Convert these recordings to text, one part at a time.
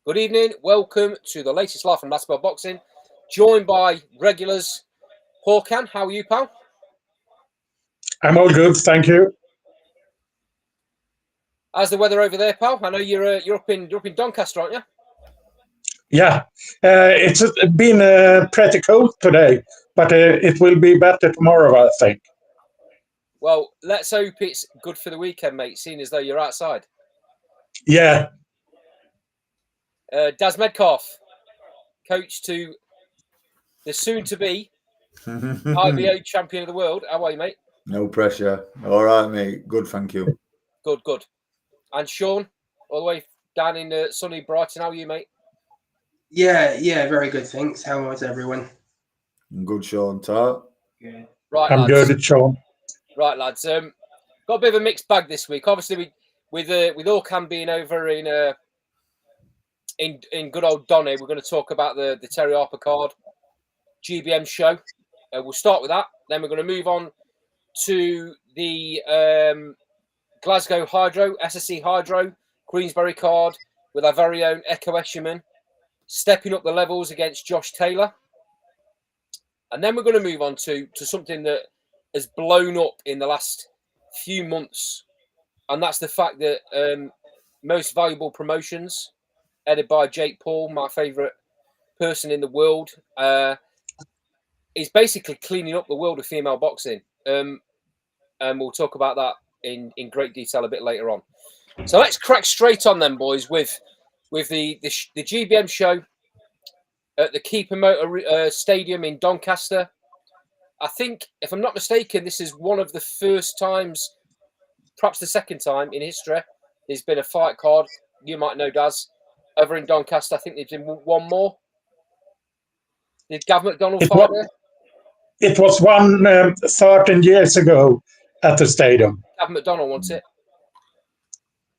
Good evening. Welcome to the latest Life from Basketball Boxing. Joined by regulars. Håkan, how are you, pal? I'm all good, thank you. How's the weather over there, pal? I know you're up in Doncaster, aren't you? Yeah, it's been pretty cold today, but it will be better tomorrow, I think. Well, let's hope it's good for the weekend, mate, seeing as though you're outside. Yeah. Daz Metcalf, coach to the soon-to-be IBO champion of the world. How are you, mate? No pressure. All right, mate. Good, thank you. Good. And Sean, all the way down in sunny Brighton. How are you, mate? Yeah, very good, thanks. How is everyone? Good, Sean. Tart. Good. Right, I'm lads. good, Sean. Right, lads. Got a bit of a mixed bag this week. Obviously, with Håkan being over in good old Donny, we're going to talk about the Terri Harper card, GBM show. We'll start with that. Then we're going to move on to the Glasgow Hydro, SSC Hydro, Queensberry card with our very own Ekow Essuman stepping up the levels against Josh Taylor. And then we're going to move on to something that has blown up in the last few months. And that's the fact that Most Valuable Promotions, headed by Jake Paul, my favourite person in the world, is basically cleaning up the world of female boxing. And we'll talk about that in great detail a bit later on. So let's crack straight on then, boys, with the GBM show at the Key Promoter Stadium in Doncaster. I think, if I'm not mistaken, this is one of the first times, perhaps the second time in history, there's been a fight card. You might know, Daz, over in Doncaster. I think there's been one more. Did Gav McDonald fight there? It was one 13 years ago at the stadium. Gav McDonald wants it.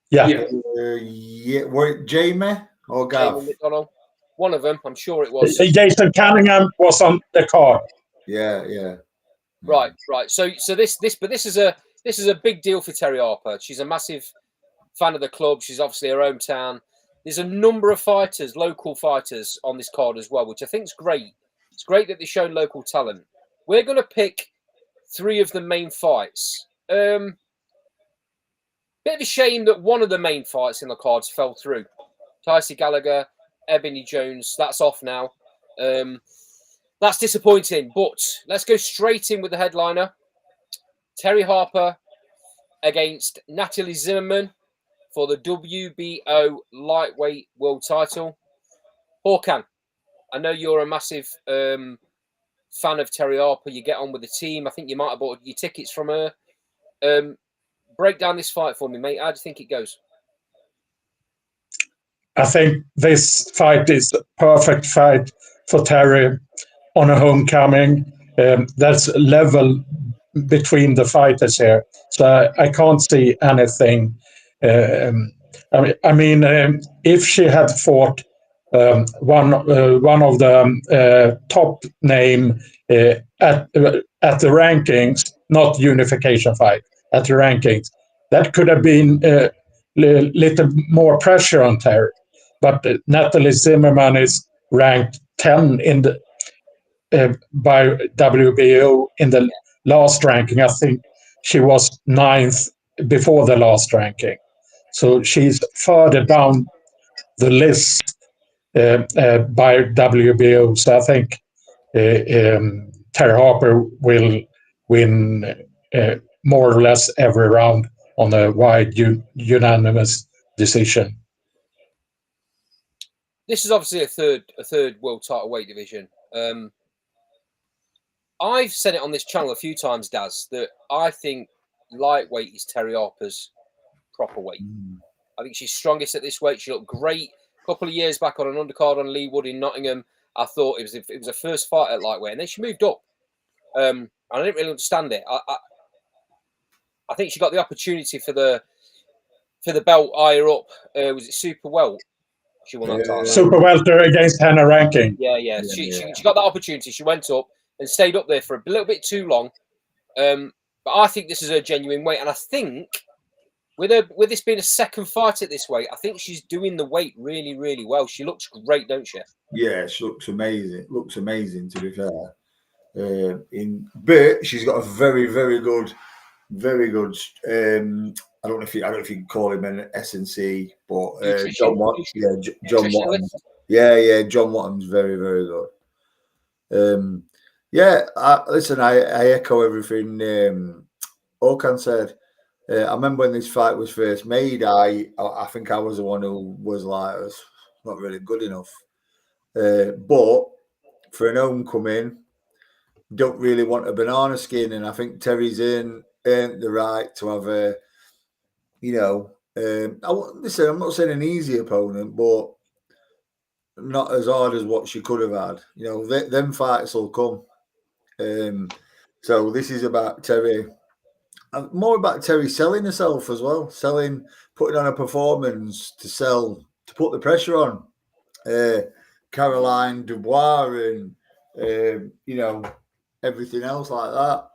Yeah. Yeah. Wait, Jamie or Gav? Jamie McDonald. One of them, I'm sure it was. Jason Cunningham was on the card. Yeah. Right. So this is a big deal for Terri Harper. She's a massive fan of the club. She's obviously her hometown. There's a number of fighters, local fighters, on this card as well, which I think is great. It's great that they've shown local talent. We're going to pick 3 of the main fights. Bit of a shame that one of the main fights in the cards fell through. Tyson Gallagher, Ebony Jones, that's off now. That's disappointing, but let's go straight in with the headliner. Terri Harper against Natalie Zimmermann for the WBO lightweight world title. Håkan, I know you're a massive fan of Terri Harper. You get on with the team. I think you might have bought your tickets from her. Break down this fight for me, mate. How do you think it goes? I think this fight is a perfect fight for Terri on a homecoming. There's a level between the fighters here, so I can't see anything. If she had fought one of the top name at the rankings, not unification fight, at the rankings, that could have been a little more pressure on Terri. But Natalie Zimmermann is ranked 10 in the by WBO in the last ranking. I think she was 9th before the last ranking. So she's further down the list by WBO. So I think Terri Harper will win more or less every round on a wide unanimous decision. This is obviously a third world title weight division. I've said it on this channel a few times, Daz, that I think lightweight is Terri Harper's proper weight. I think she's strongest at this weight. She looked great a couple of years back on an undercard on Lee Wood in Nottingham. I thought it was a first fight at lightweight, and then she moved up. I didn't really understand it. I think she got the opportunity for the belt higher up. Was it super welt? She won that title. Super welter against Hannah Ranking. Yeah. She got that opportunity. She went up and stayed up there for a little bit too long. But I think this is her genuine weight, and I think with this being a second fight at this weight, I think she's doing the weight really, really well. She looks great, don't she? Yeah, she looks amazing. Looks amazing, to be fair. But she's got a very, very good. I don't know if you can call him an S&C, but John Watt. Yeah, John Watton. Yeah, John Watton's very, very good. Listen, I echo everything Okan said. I remember when this fight was first made, I think I was the one who was like, it was not really good enough. But for an homecoming, don't really want a banana skin, and I think Terry's earned the right to have a, listen, I'm not saying an easy opponent, but not as hard as what she could have had. Them fights will come. So this is about Terry. More about Terry selling herself as well, putting on a performance to sell, to put the pressure on Caroline Dubois and everything else like that.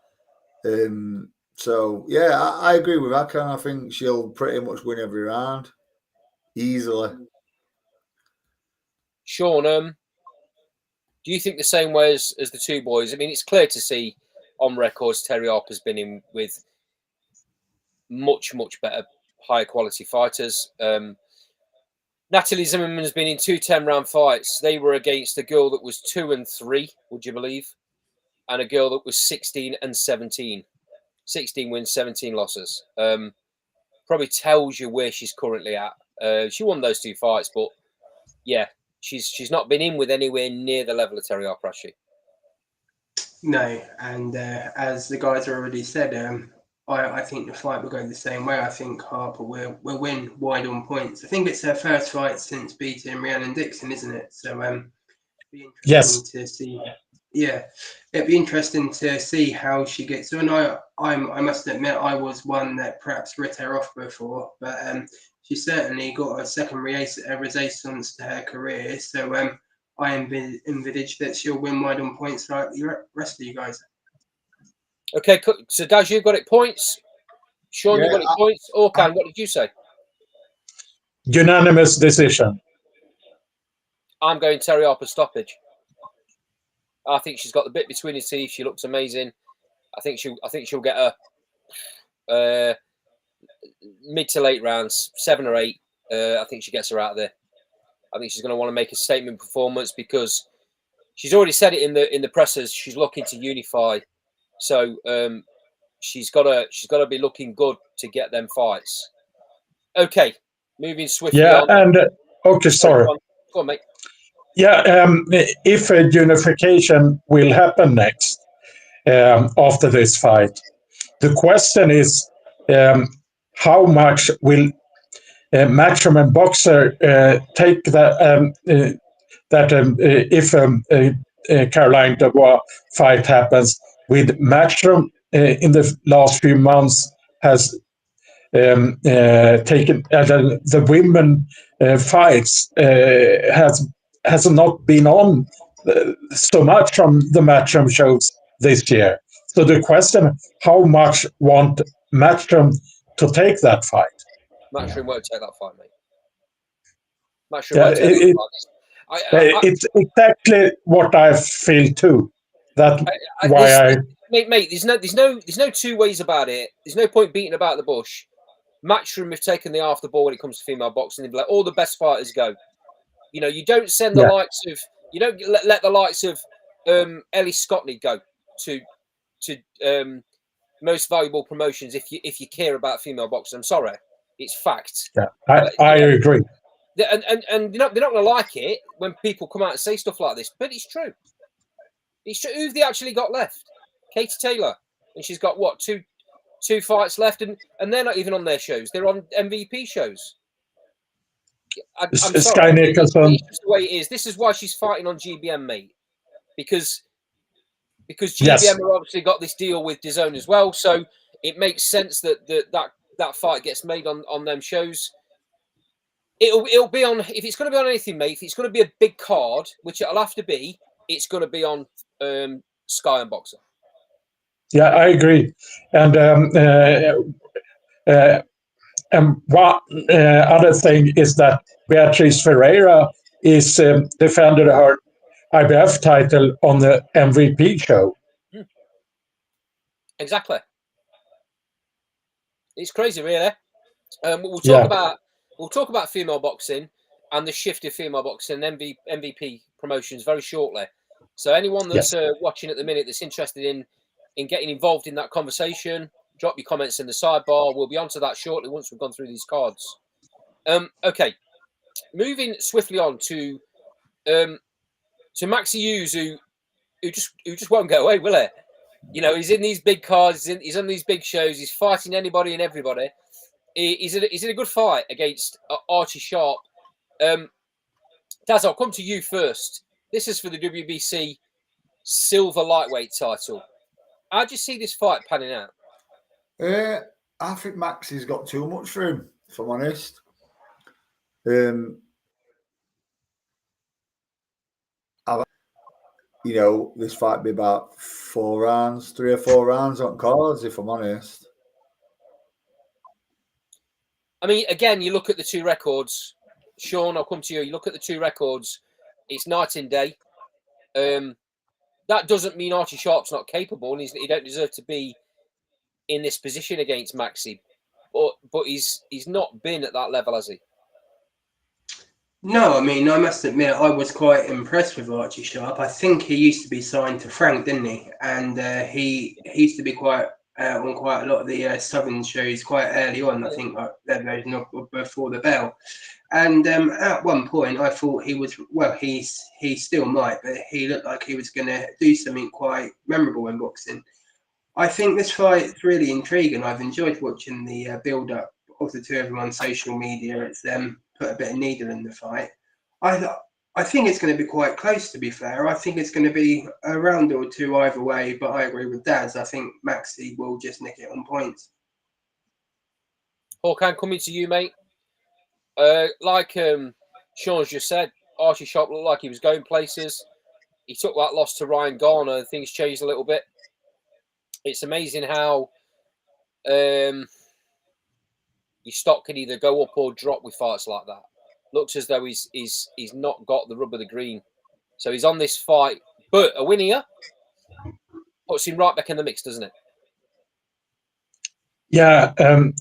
So yeah, I agree with Akan. I think she'll pretty much win every round easily. Sean, do you think the same way as the two boys? I mean, it's clear to see on records Terri Harper's been in with much, much better, higher quality fighters. Natalie Zimmermann has been in 2 10-round fights. They were against a girl that was 2-3, would you believe? And a girl that was 16-17. 16 wins, 17 losses. Probably tells you where she's currently at. She won those 2 fights, but yeah, she's not been in with anywhere near the level of Terri Harper, has she? No, and as the guys already said, I think the fight will go the same way. I think Harper will win wide on points. I think it's her first fight since beating Rhiannon Dixon, isn't it? So it'd be interesting to see. Yeah, it'd be interesting to see how she gets on. I must admit, I was one that perhaps writ her off before, but she certainly got a second renaissance to her career. So I envisage that she'll win wide on points like the rest of you guys. Okay, so Daz, you've got it points. Sean, you've got it points. Orkan, what did you say? Unanimous decision. I'm going Terri Harper stoppage. I think she's got the bit between her teeth. She looks amazing. I think she'll get a mid to late rounds, 7 or 8. I think she gets her out of there. I think she's going to want to make a statement performance because she's already said it in the pressers. She's looking to unify. So she's got to be looking good to get them fights. Okay, moving swiftly on. And okay, sorry. Go on, mate. Yeah, if a unification will happen next after this fight, the question is how much will Matchroom and Boxer take that if Caroline Dubois fight happens with Matchroom in the last few months has taken the women fights has not been on so much from the Matchroom shows this year. So the question: how much want Matchroom to take that fight? Matchroom won't take that fight, mate. Matchroom won't take that fight. It's exactly what I feel too. That's why mate. There's no two ways about it. There's no point beating about the bush. Matchroom have taken the half the ball when it comes to female boxing. They'd be like, all the best fighters go. You don't send the likes of, you don't let the likes of Ellie Scottney go to most valuable promotions if you care about female boxing. I'm sorry, it's fact. Yeah, I agree. And they're not going to like it when people come out and say stuff like this, but it's true. It's true. Who've they actually got left? Katie Taylor, and she's got what two fights left, and they're not even on their shows. They're on MVP shows. I'm sorry. It's just the way it is. This is why she's fighting on GBM, mate. Because GBM have obviously got this deal with DAZN as well, so it makes sense that fight gets made on them shows. It'll be on, if it's going to be on anything, mate. If it's going to be a big card, which it'll have to be, it's going to be on Sky and Boxer. Yeah, I agree, and one other thing is that Beatriz Ferreira is defended her IBF title on the MVP show. Exactly. It's crazy, really. We'll talk about female boxing and the shift of female boxing and MVP promotions very shortly. So anyone that's watching at the minute that's interested in getting involved in that conversation, drop your comments in the sidebar. We'll be onto that shortly once we've gone through these cards. Okay, moving swiftly on to Maxi Hughes, who just won't go away, will he? You know, he's in these big cards, he's on these big shows, he's fighting anybody and everybody. He's in a good fight against Archie Sharp. Daz, I'll come to you first. This is for the WBC silver lightweight title. How do you see this fight panning out? I think Maxi's got too much for him, if I'm honest. You know, this fight be about 4 rounds, 3 or 4 rounds on cards, if I'm honest. I mean, again, you look at the two records. Sean, I'll come to you. You look at the two records. It's night and day. That doesn't mean Archie Sharp's not capable, and he don't deserve to be in this position against Maxi. But he's not been at that level, has he? No, I mean, I must admit, I was quite impressed with Archie Sharp. I think he used to be signed to Frank, didn't he? And he used to be quite on quite a lot of the Southern shows quite early on. I think not before the bell. And at one point, I thought he was, well, he still might, but he looked like he was going to do something quite memorable in boxing. I think this fight is really intriguing. I've enjoyed watching the build-up of the two of them on social media. It's them put a bit of needle in the fight. I think it's going to be quite close, to be fair. I think it's going to be a round or two either way, but I agree with Daz. I think Maxi will just nick it on points. Hawkan, coming to you, mate. Like Sean's just said, Archie Sharp looked like he was going places. He took that loss to Ryan Garner and things changed a little bit. It's amazing how your stock can either go up or drop with fights like that. Looks as though he's not got the rub of the green. So he's on this fight, but a win here puts him right back in the mix, doesn't it? Yeah, and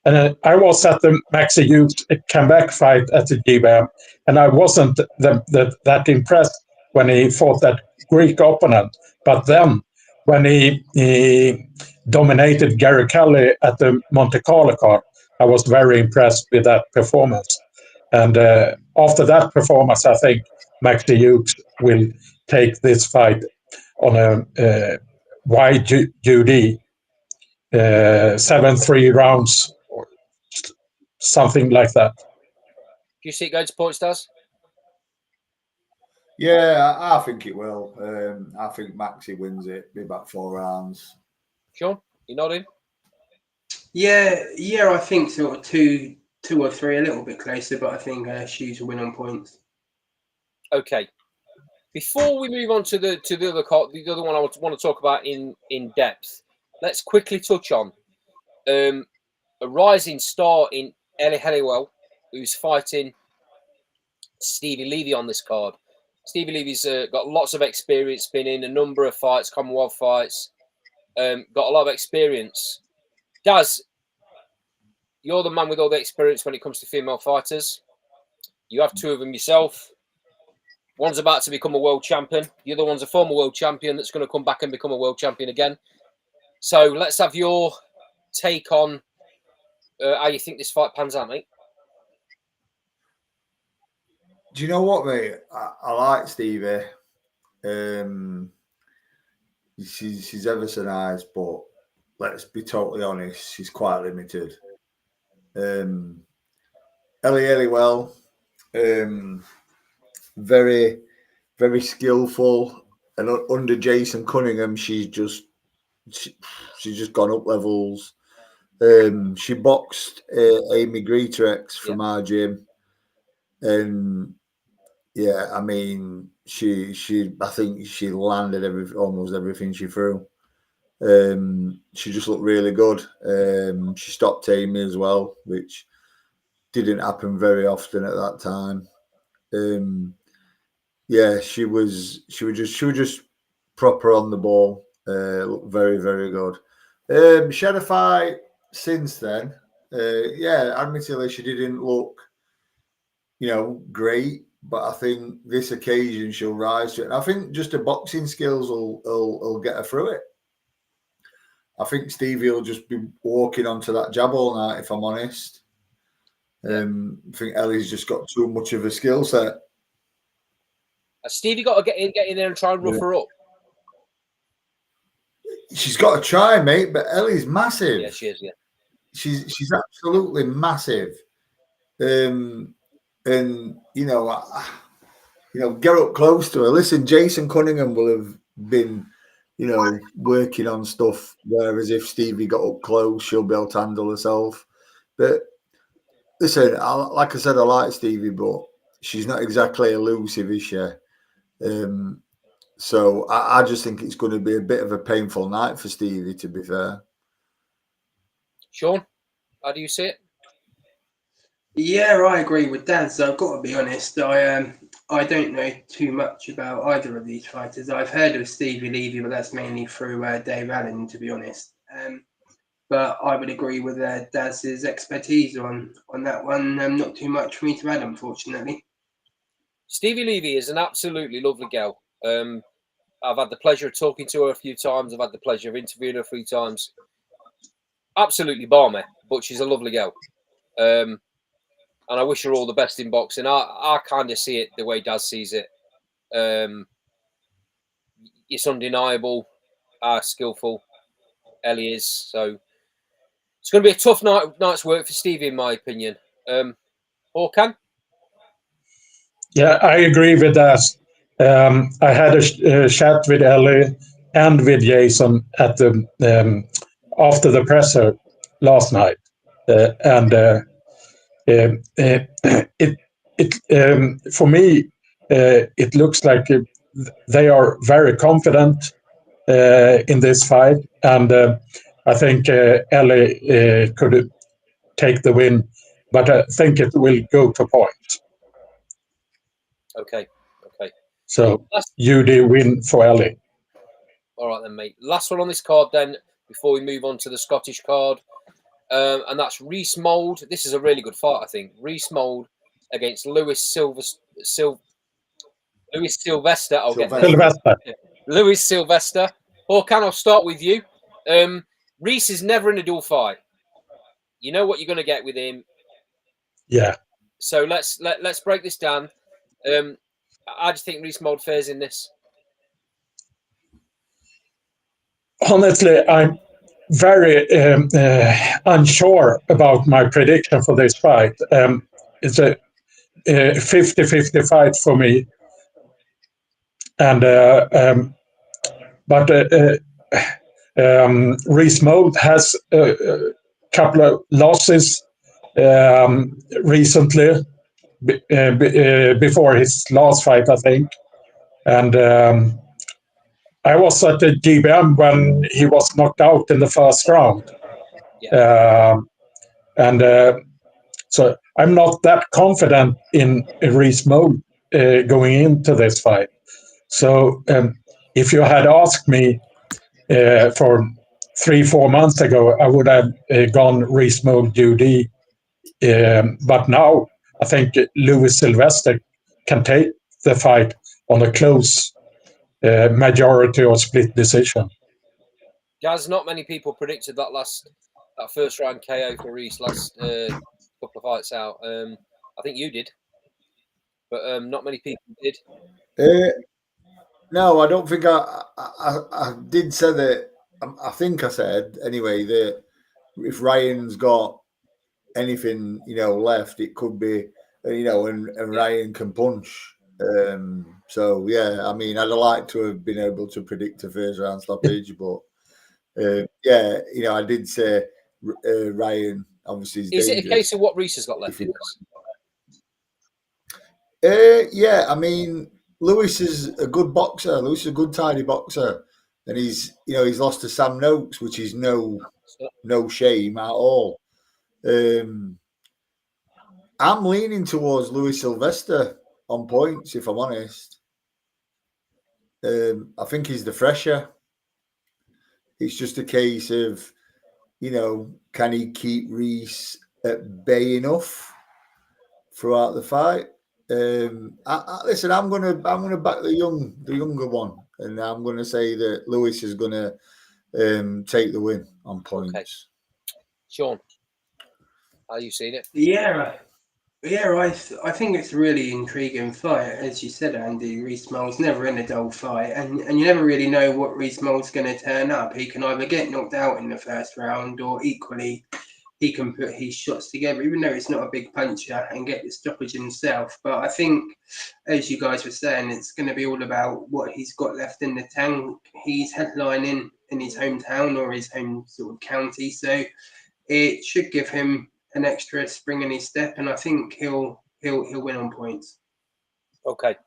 I was at the Maxi Hughes comeback fight at the GBM, and I wasn't that impressed when he fought that Greek opponent. But then, when he dominated Gary Kelly at the Monte Carlo card, I was very impressed with that performance. And after that performance, I think Maxi Hughes will take this fight on a YGD. 7-3 rounds or something like that. Do you see it going to points, Daz? Yeah, I think it will. I think Maxi wins it. Be about 4 rounds. Sean, you nodding? Yeah, I think sort of two or three, a little bit closer, but I think Hughes will win on points. Okay. Before we move on to the other one I want to talk about in depth, let's quickly touch on a rising star in Ellie Halliwell, who's fighting Stevie Levy on this card. Stevie Levy's got lots of experience, been in a number of fights, Commonwealth fights, got a lot of experience. Daz, you're the man with all the experience when it comes to female fighters. You have two of them yourself. One's about to become a world champion. The other one's a former world champion that's going to come back and become a world champion again. So let's have your take on how you think this fight pans out, mate. Do you know what, mate? I like Stevie. She's ever so nice, but let's be totally honest, she's quite limited. Ellie Halliwell, very, very skillful, and under Jason Cunningham, she's just gone up levels. She boxed Amy Greetrex from our gym, and yeah, I mean, I think she landed almost everything she threw. She just looked really good. She stopped Amy as well, which didn't happen very often at that time. Yeah, she was just proper on the ball. Looked very, very good. She had a fight since then. Yeah, admittedly, she didn't look, great, but I think this occasion she'll rise to it. And I think just her boxing skills will get her through it. I think Stevie will just be walking onto that jab all night, if I'm honest. I think Ellie's just got too much of a skill set. Has Stevie got to get in there and try and rough her up? She's got to try, mate, but Ellie's massive. Yeah, she is, yeah. She's absolutely massive. And get up close to her. Listen, Jason Cunningham will have been, working on stuff, whereas if Stevie got up close, she'll be able to handle herself. But listen, like I said, I like Stevie, but she's not exactly elusive, is she? So I just think it's going to be a bit of a painful night for Stevie, to be fair. Sean, how do you see it? Yeah, I agree with Dan. So I've got to be honest. I don't know too much about either of these fighters. I've heard of Stevie Levy, but that's mainly through Dave Allen, to be honest. But I would agree with Daz's expertise on that one. Not too much for me to add, unfortunately. Stevie Levy is an absolutely lovely girl. I've had the pleasure of talking to her a few times. I've had the pleasure of interviewing her 3 times. Absolutely balmy, but she's a lovely girl. And I wish her all the best in boxing. I kind of see it the way Daz sees it. It's undeniable how skillful Ellie is. So it's going to be a tough night's work for Stevie, in my opinion. Håkan? Yeah, I agree with that. I had a chat with Ellie and with Jason at the after the presser last night, and for me, it looks like they are very confident in this fight, and I think Ellie could take the win, but I think it will go to point. Okay. So UD win for Ellie. All right then, mate. Last one on this card then, before we move on to the Scottish card. And that's Reese Mould. This is a really good fight, I think. Reese Mould against Lewis Sylvester. Lewis Sylvester. Håkan, I'll start with you. Reese is never in a dual fight. You know what you're going to get with him. Yeah. So let's break this down. I just think Reese Mould fares in this. Honestly, I'm very unsure about my prediction for this fight. It's a 50-50 fight for me. And Reese Mould has a couple of losses recently before his last fight, I think. And I was at the GBM when he was knocked out in the first round. Yeah. So I'm not that confident in Reese Mould going into this fight. So if you had asked me for 3-4 months ago, I would have gone Reese Mould UD. But now I think Lewis Sylvester can take the fight on a close majority or split decision. Guys, not many people predicted that first round KO for Reese last couple of fights out. I think you did, but not many people did. No, I don't think I did say that. I think I said anyway that if Ryan's got anything left, it could be and Ryan can punch. So yeah, I mean, I'd like to have been able to predict a first round stoppage, but yeah, I did say Ryan obviously is dangerous. It a case of what Reese has got left in this? Yeah, I mean, Lewis is a good boxer. Lewis is a good, tidy boxer. and he's lost to Sam Noakes, which is no shame at all. I'm leaning towards Louis Sylvester on points, if I'm honest. I think he's the fresher. It's just a case of, can he keep Reese at bay enough throughout the fight? Listen, I'm gonna back the younger one, and I'm gonna say that Lewis is gonna take the win on points. Okay. Sean, how you seen it? I think it's a really intriguing fight. As you said, Andy, Reece Moll's never in a dull fight, and you never really know what Reece Moll's going to turn up. He can either get knocked out in the first round, or equally, he can put his shots together, even though he's not a big puncher, and get the stoppage himself. But I think, as you guys were saying, it's going to be all about what he's got left in the tank. He's headlining in his hometown or his home sort of county, so it should give him an extra spring in his step, and I think he'll win on points. Okay.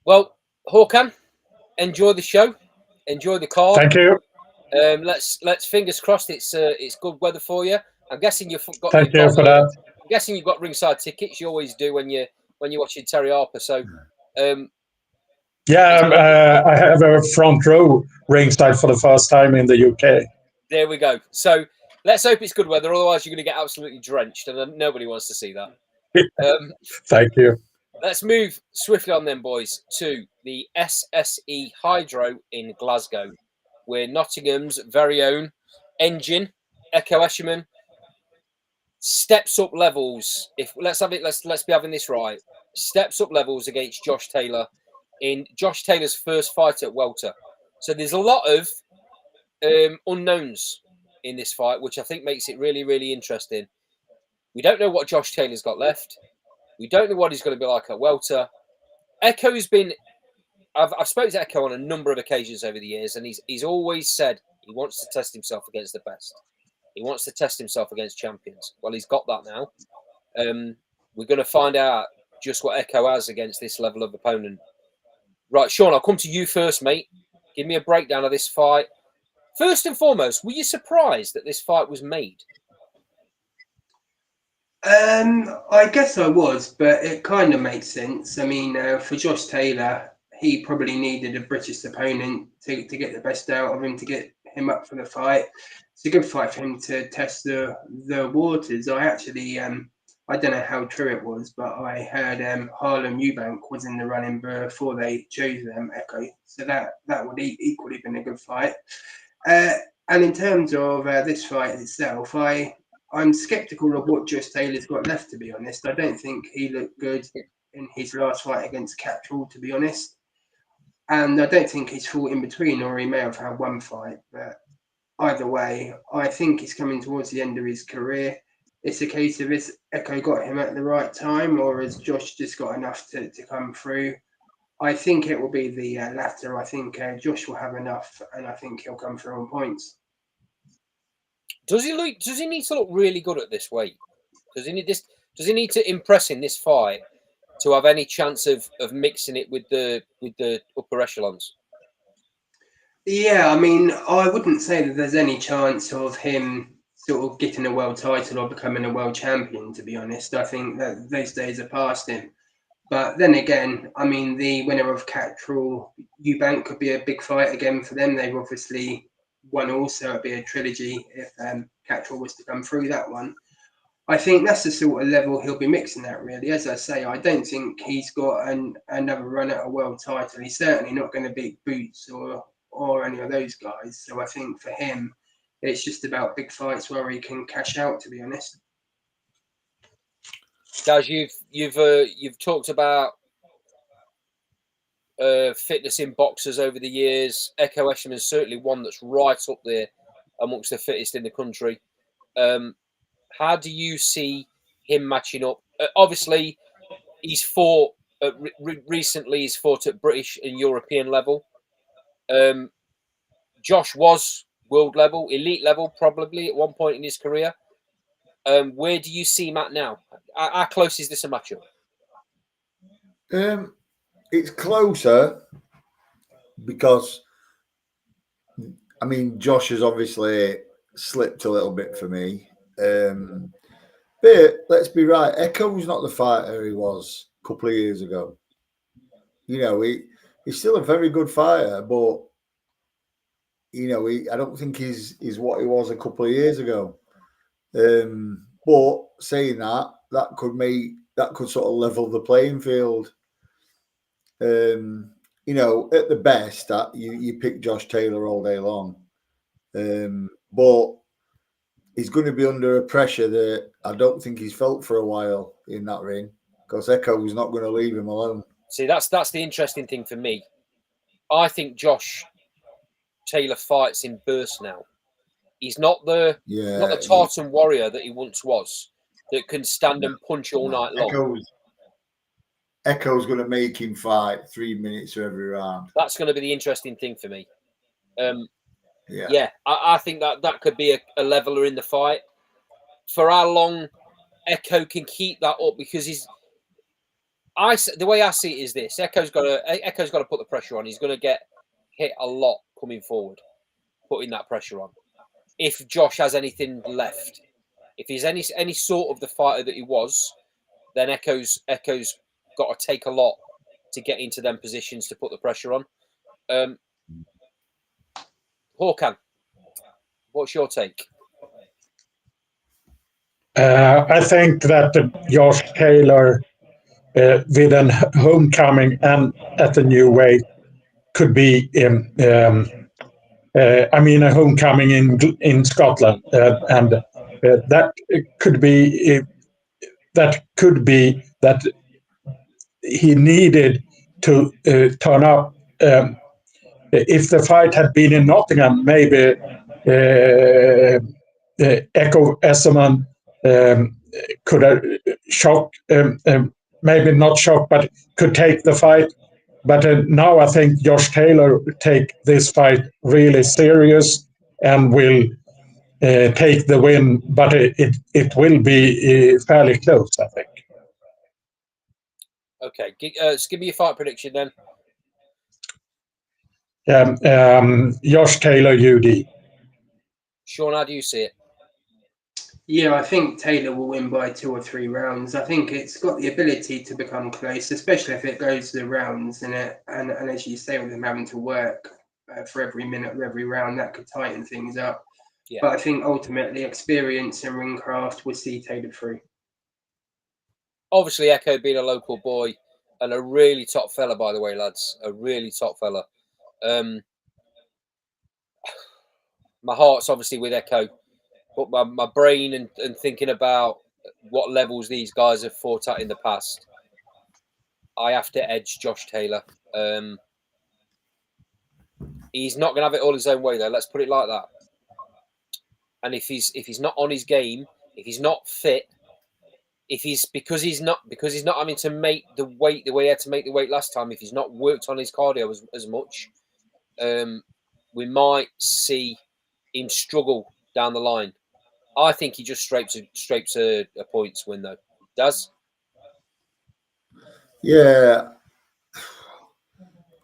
Well, Håkan, enjoy the show, enjoy the card. Thank you. Let's fingers crossed it's good weather for you. I'm guessing you've got. Thank you for that. I'm guessing you've got ringside tickets. You always do when you're watching Terri Harper. So, I have a front row ringside for the first time in the UK. There we go. So let's hope it's good weather. Otherwise, you're going to get absolutely drenched, and nobody wants to see that. Thank you. Let's move swiftly on then, boys, to the SSE Hydro in Glasgow, where Nottingham's very own engine, Ekow Essuman, steps up levels. Let's be having this right. Steps up levels against Josh Taylor in Josh Taylor's first fight at welter. So there's a lot of unknowns in this fight, which I think makes it really, really interesting. We don't know what Josh Taylor's got left. We don't know what he's going to be like at welter. Ekow's been... I've spoken to Ekow on a number of occasions over the years, and he's always said he wants to test himself against the best. He wants to test himself against champions. Well, he's got that now. We're going to find out just what Ekow has against this level of opponent. Right, Sean, I'll come to you first, mate. Give me a breakdown of this fight. First and foremost, were you surprised that this fight was made? I guess I was, but it kind of makes sense. I mean, for Josh Taylor, he probably needed a British opponent to get the best out of him, to get him up for the fight. It's a good fight for him to test the waters. I actually, I don't know how true it was, but I heard Harlem Eubank was in the running before they chose Ekow. So that would equally been a good fight. And in terms of this fight itself, I'm sceptical of what Josh Taylor's got left, to be honest. I don't think he looked good in his last fight against Cattrall, to be honest. And I don't think he's fought in between, or he may have had one fight. But either way, I think he's coming towards the end of his career. It's a case of, is Ekow got him at the right time, or has Josh just got enough to come through? I think it will be the latter. I think Josh will have enough, and I think he'll come through on points. Does he need to look really good at this weight? Does he need to impress in this fight to have any chance of mixing it with the upper echelons? Yeah, I mean, I wouldn't say that there's any chance of him sort of getting a world title or becoming a world champion, to be honest. I think that those days are past him. But then again, I mean, the winner of Cattrall, Eubank, could be a big fight again for them. They've obviously won also. It'd be a trilogy if Cattrall was to come through that one. I think that's the sort of level he'll be mixing at, really. As I say, I don't think he's got another run at a world title. He's certainly not going to beat Boots or any of those guys. So I think for him, it's just about big fights where he can cash out, to be honest. Guys, you've talked about fitness in boxers over the years. Ekow Essuman is certainly one that's right up there amongst the fittest in the country. How do you see him matching up? Obviously, he's fought recently. He's fought at British and European level. Josh was world level, elite level, probably at one point in his career. Where do you see him at now? How close is this a matchup? It's closer because I mean, Josh has obviously slipped a little bit for me. But let's be right, Ekow's not the fighter he was a couple of years ago. You know, he's still a very good fighter, but you know, I don't think he's what he was a couple of years ago. But saying that could sort of level the playing field. You know, at the best, you pick Josh Taylor all day long, but he's going to be under a pressure that I don't think he's felt for a while in that ring, because Ekow's not going to leave him alone. See, that's the interesting thing for me. I think Josh Taylor fights in bursts now. He's not the Tartan warrior that he once was, that can stand and punch all night long. Ekow's going to make him fight 3 minutes every round. That's going to be the interesting thing for me. I think that could be a leveler in the fight. For how long Ekow can keep that up, because the way I see it is this: Ekow's got to put the pressure on. He's going to get hit a lot coming forward, putting that pressure on. If Josh has anything left, if he's any sort of the fighter that he was, then Ekow's got to take a lot to get into them positions to put the pressure on. Håkan, what's your take? I think that Josh Taylor, with an homecoming and at the new weight, could be a homecoming in Scotland, and that could be that he needed to turn up. If the fight had been in Nottingham, maybe Ekow Essuman could have shocked, maybe not shocked, but could take the fight. But now I think Josh Taylor take this fight really serious and will take the win, but it will be fairly close, I think. Okay, give me your fight prediction then. Josh Taylor, UD. Sean, how do you see it? Yeah, I think Taylor will win by 2 or 3 rounds. I think it's got the ability to become close, especially if it goes to the rounds. And as you say, with him having to work for every minute of every round, that could tighten things up. Yeah. But I think ultimately experience and ring craft will see Taylor through. Obviously, Ekow being a local boy and a really top fella, by the way, lads. A really top fella. My heart's obviously with Ekow. But my brain and thinking about what levels these guys have fought at in the past, I have to edge Josh Taylor. He's not going to have it all his own way, though. Let's put it like that. And if he's not on his game, if he's not fit, because he's not having to make the weight the way he had to make the weight last time, if he's not worked on his cardio as much, we might see him struggle down the line. I think he just scrapes a points win, though. Does? Yeah,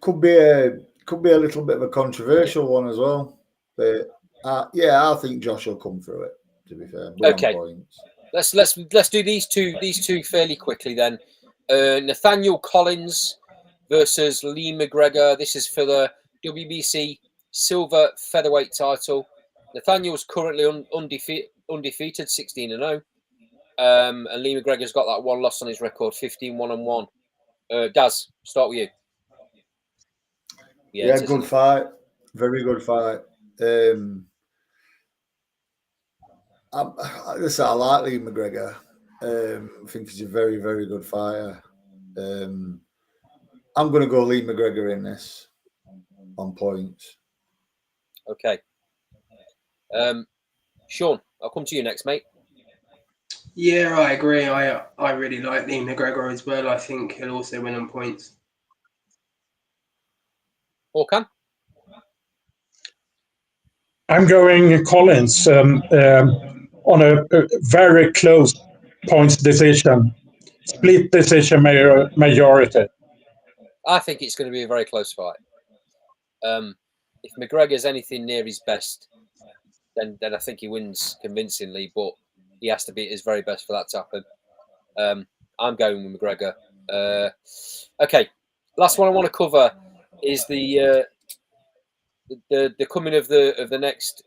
could be a little bit of a controversial one as well. But I think Josh will come through it. To be fair, okay. Let's do these two fairly quickly then. Nathaniel Collins versus Lee McGregor. This is for the WBC silver featherweight title. Nathaniel's currently undefeated, 16-0. And Lee McGregor's got that one loss on his record, 15-1-1. Daz, start with you. Yeah, good fight. Very good fight. I like Lee McGregor. I think he's a very, very good fighter. I'm going to go Lee McGregor in this on points. Okay. Sean, I'll come to you next, mate. Yeah, I agree. I really like Lee McGregor as well. I think he'll also win on points. Håkan? I'm going Collins on a very close points decision. Split decision majority. I think it's going to be a very close fight. if McGregor's anything near his best, then I think he wins convincingly. But he has to be at his very best for that to happen. I'm going with McGregor. Okay, last one I want to cover is the coming of the next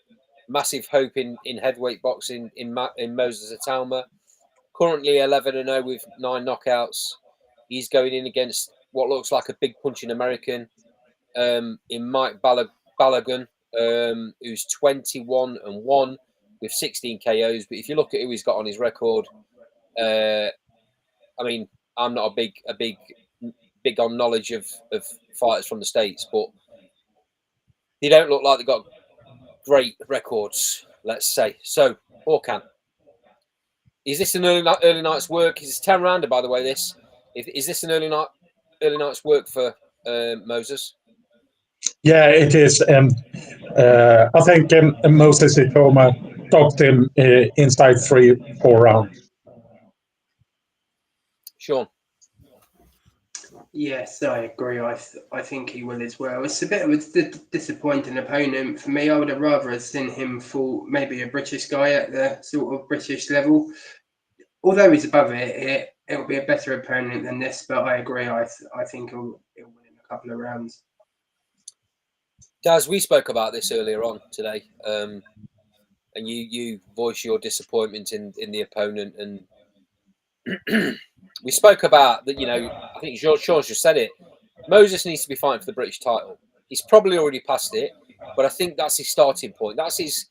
massive hope in heavyweight boxing in Moses Atalma. Currently 11-0 with 9 knockouts. He's going in against what looks like a big punching American in Mike Balogun, who's 21-1 with 16 KOs. But if you look at who he's got on his record, I mean, I'm not a big on knowledge of fighters from the States, but they don't look like they've got great records, let's say. So, Orkan, is this an early night's work? Is this 10 rounder, by the way? Is this an early night's work for Moses? Yeah, it is. I think Moses Atalma stopped him inside 3-4 rounds. Sean? Yes, I agree. I think he will as well. It's a bit of a disappointing opponent for me. I would have rather seen him fall maybe a British guy at the sort of British level. Although he's above it, it'll be a better opponent than this. But I agree. I think he'll win in a couple of rounds. Daz, we spoke about this earlier on today, and you voiced your disappointment in the opponent, and we spoke about that. I think Sean just said it. Moses needs to be fighting for the British title. He's probably already passed it, but I think that's his starting point. That's his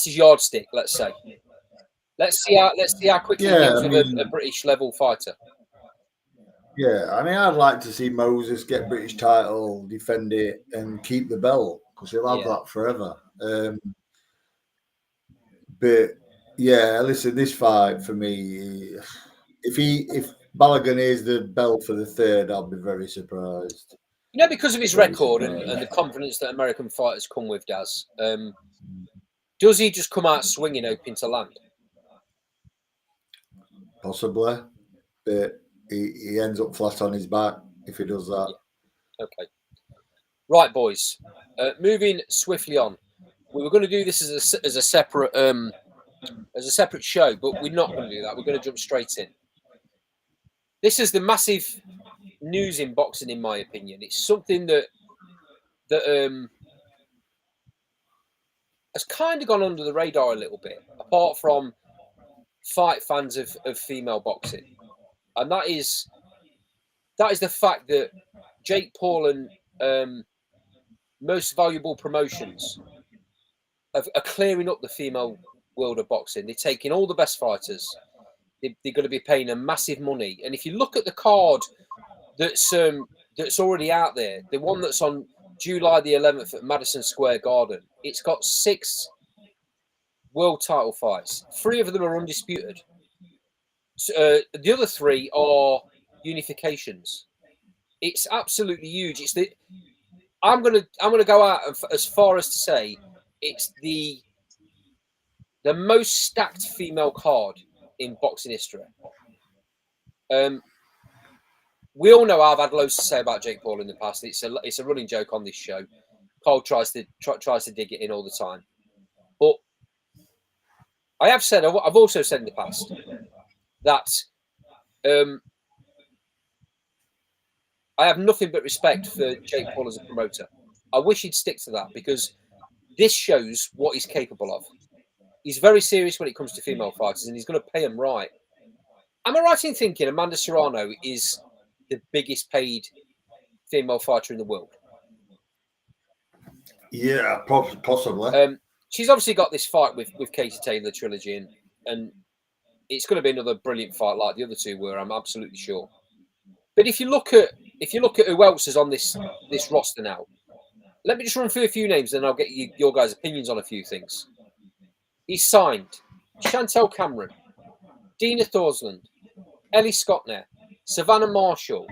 yardstick. Let's say. Let's see how quickly he gets with a British level fighter. Yeah, I mean, I'd like to see Moses get British title, defend it, and keep the belt because he'll have that forever. But yeah, listen, this fight for me, if Balogun is the belt for the third, I'll be very surprised. Because of his record and the confidence that American fighters come with, Daz, does he just come out swinging hoping to land? Possibly, but he ends up flat on his back if he does that. Yeah. Okay. Right, boys. Moving swiftly on. We were going to do this as a separate show, but we're not going to do that. We're going to jump straight in. This is the massive news in boxing, in my opinion. It's something that has kind of gone under the radar a little bit, apart from fight fans of female boxing, and that is the fact that Jake Paul and Most Valuable Promotions are clearing up the female world of boxing. They're taking all the best fighters. They're going to be paying them massive money. And if you look at the card that's already out there, the one that's on July the 11th at Madison Square Garden, it's got 6 world title fights. 3 of them are undisputed. The other 3 are unifications. It's absolutely huge. I'm gonna go out as far as to say it's the most stacked female card in boxing history. We all know I've had loads to say about Jake Paul in the past. It's a running joke on this show. Cole tries to dig it in all the time, but I've also said in the past that I have nothing but respect for Jake Paul as a promoter. I wish he'd stick to that because this shows what he's capable of. He's very serious when it comes to female fighters, and he's going to pay them right. Am I right in thinking Amanda Serrano is the biggest paid female fighter in the world? Yeah, possibly. She's obviously got this fight with Katie Taylor, the trilogy, and it's going to be another brilliant fight like the other 2 were. I'm absolutely sure. But if you look at who else is on this roster now, let me just run through a few names, and I'll get your guys' opinions on a few things. He's signed Chantelle Cameron, Dina Thorslund, Ellie Scottner, Savannah Marshall,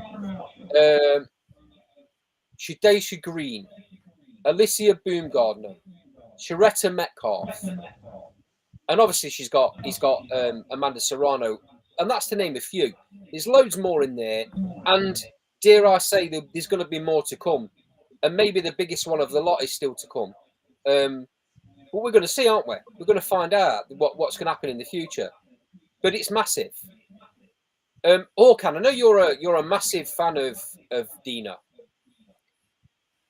Shadesha Green, Alycia Baumgardner, Sharetta Metcalf, and obviously he's got Amanda Serrano, and that's to name a few. There's loads more in there, and dare I say there's going to be more to come. and maybe the biggest one of the lot is still to come. But we're going to see, aren't we? We're going to find out what's going to happen in the future. But it's massive. Orkan, I know you're a massive fan of Dina.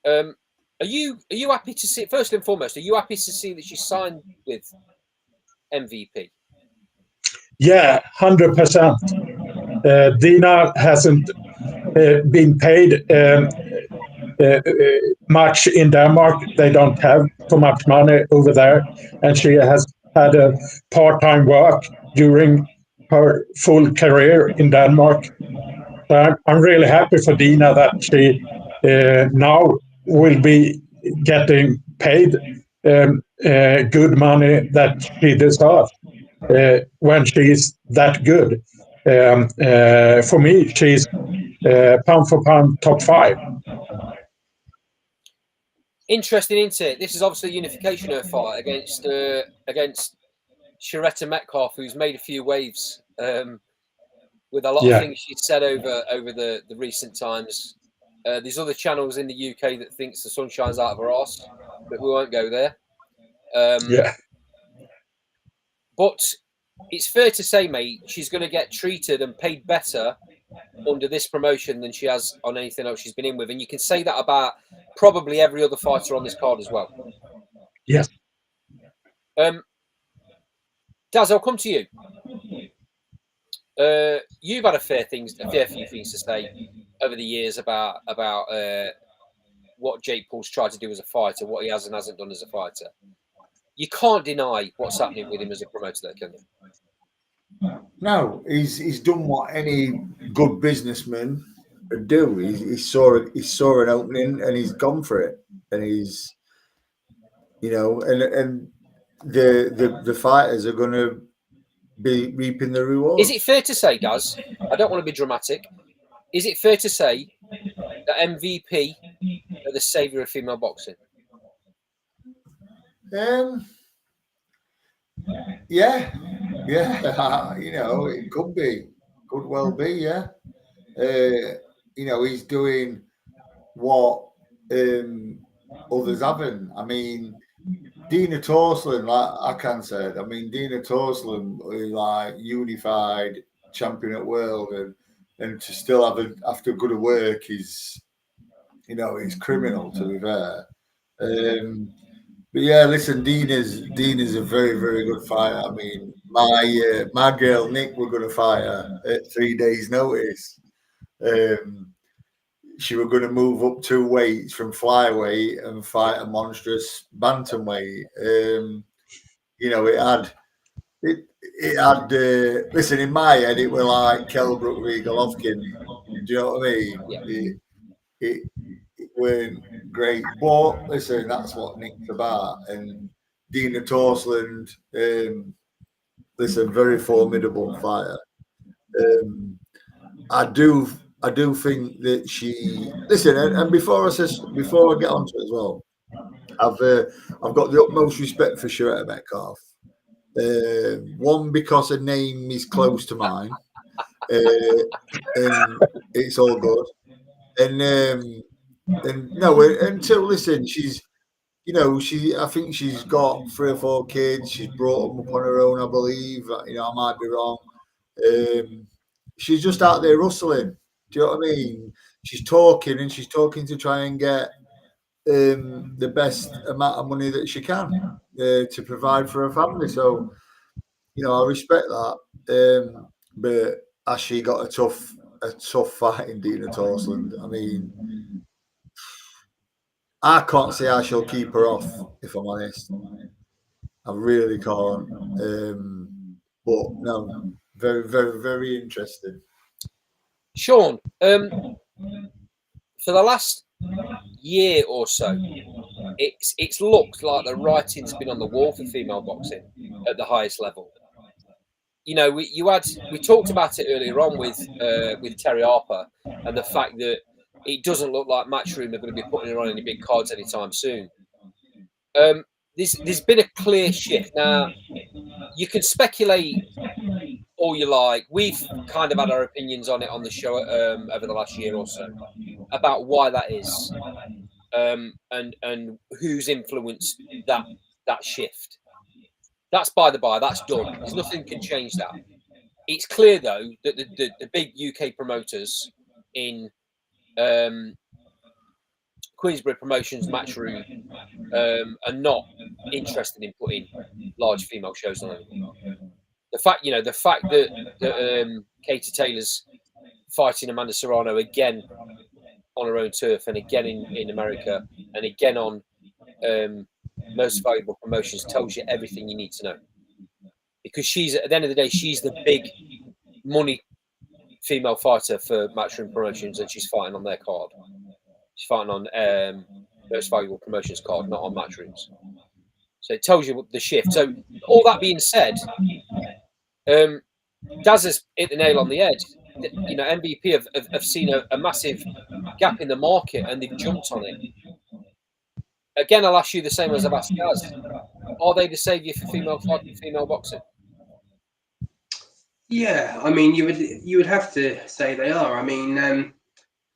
Are you happy to see? First and foremost, are you happy to see that she signed with MVP? Yeah, 100%. Dina hasn't been paid much in Denmark. They don't have so much money over there, and she has had a part-time work during her full career in Denmark. So I'm really happy for Dina that she now will be getting paid good money that she deserves when she's that good. For me, she's pound for pound top 5. Interesting, isn't it? This is obviously a unification her fight against Sharetta Metcalf, who's made a few waves with a lot of things she's said over the recent times. There's other channels in the UK that thinks the sun shines out of her arse, but we won't go there. But it's fair to say, mate, she's going to get treated and paid better under this promotion than she has on anything else she's been in with. And you can say that about probably every other fighter on this card as well. Yes. Daz, I'll come to you. You've had a fair few things to say over the years about what Jake Paul's tried to do as a fighter, what he has and hasn't done as a fighter. You can't deny what's happening with him as a promoter, there, can you? No, he's done what any good businessman would do. He saw an opening and he's gone for it, and he's, and the fighters are going to be reaping the rewards. Is it fair to say, Daz? I don't want to be dramatic. Is it fair to say that MVP are the saviour of female boxing? Yeah, it could well be, yeah. He's doing what others haven't. I mean, Dina Thorslund, like Akan said, Dina Thorslund is like unified champion at world, and to still after good work is, it's criminal, to be fair. But yeah, listen, Dina's a very, very good fighter. My girl Nick were going to fight her at 3 days' notice. She were going to move up 2 weights from flyweight and fight a monstrous bantamweight. It had. Listen, in my head, it were like Kelbrook v Golovkin. Do you know what I mean? Yeah. It weren't great, but listen, that's what Nick's about. And Dina Thorslund, listen, very formidable fighter. I do think that she listen, and before I get onto it as well, I've got the utmost respect for Sharetta Metcalf. One, because her name is close to mine, and it's all good. And listen, she's, I think she's got 3 or 4 kids. She's brought them up on her own, I believe. I might be wrong. She's just out there rustling. Do you know what I mean? She's talking to try and get the best amount of money that she can to provide for her family. So, I respect that. But has she got a tough fight in Dina Thorslund? I can't say I shall keep her off, if I'm honest. I really can't. But no, very, very, very interesting. Sean, for the last year or so, it's looked like the writing's been on the wall for female boxing at the highest level. We talked about it earlier on with Terri Harper, and the fact that it doesn't look like Matchroom are going to be putting her on any big cards anytime soon. There's been a clear shift. Now, you can speculate all you like. We've kind of had our opinions on it on the show over the last year or so about why that is. and who's influenced that shift. That's by the by. That's done. There's nothing can change that. It's clear though that the big UK promoters in Queensberry Promotions, Matchroom, are not interested in putting large female shows on anymore. The fact that Katie Taylor's fighting Amanda Serrano again on her own turf and again in America and again on Most Valuable Promotions tells you everything you need to know. Because she's, at the end of the day, she's the big money female fighter for Matchroom Promotions, and she's fighting on their card. She's fighting on Most Valuable Promotions card, not on Matchroom's. So it tells you the shift. So all that being said, Daz has hit the nail on the head. You know, MVP have seen a massive gap in the market, and they've jumped on it. Again, I'll ask you the same as I've asked Daz. Are they the saviour for female boxing? Yeah, I mean, you would have to say they are. I mean,